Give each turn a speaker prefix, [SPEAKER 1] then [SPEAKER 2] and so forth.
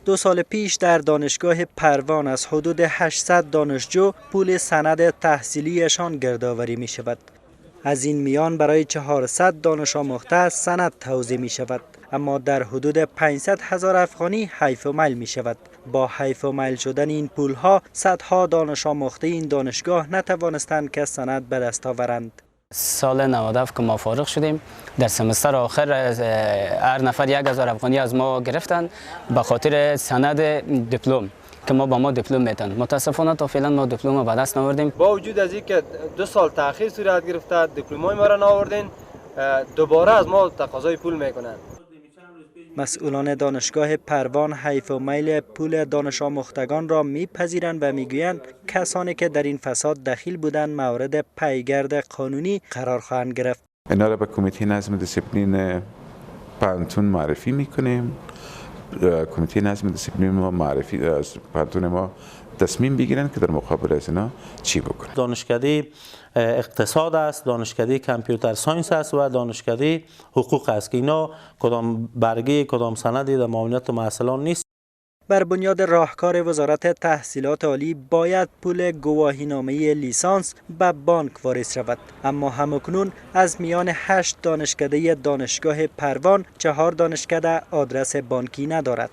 [SPEAKER 1] 2 سال پیش در دانشگاه پروان از حدود 800 دانشجو پول سند تحصیلیشان گردآوری می شود. از این میان برای 400 دانش آموخته سند توزیع می شود، اما در حدود 500,000 افغانی حیف و میل می شود. با حیف و میل شدن این پولها صدها دانش آموخته این دانشگاه نتوانستند که سند به دست آورند.
[SPEAKER 2] سال 97 که ما فارغ شدیم، در سمستر آخر هر نفر 1000 افغانی از ما گرفتن به خاطر سند دیپلم که ما با ما دیپلم میتن. متاسفانه تا فعلا ما دیپلم به دست نآوردیم.
[SPEAKER 3] با وجود از اینکه 2 سال تأخیر صورت گرفته، دیپلمای ما را نآوردین، دوباره از ما تقاضای پول میکنند.
[SPEAKER 1] مسئولان دانشگاه پروان حیف و میل پول دانش آموختگان را میپذیرند و میگویند کسانی که در این فساد دخیل بودند مورد پیگرد قانونی قرار خواهند گرفت.
[SPEAKER 4] اینا را به کمیته نظم دیسیپلین پانتون معرفی میکنیم. کمیته نظم دیسیپلین ما معرفی از پانتون ما تصمیم بگیرن که در مقابل از اینا چی بکنن.
[SPEAKER 5] دانشکده اقتصاد است، دانشکده کامپیوتر ساینس است و دانشکده حقوق است که اینا کدام برگه کدام سندی در معاونت محصلان نیست.
[SPEAKER 1] بر بنیاد راهکار وزارت تحصیلات عالی باید پول گواهینامه لیسانس به بانک واریز شود، اما همکنون از میان 8 دانشکده دانشگاه پروان 4 دانشکده آدرس بانکی ندارد.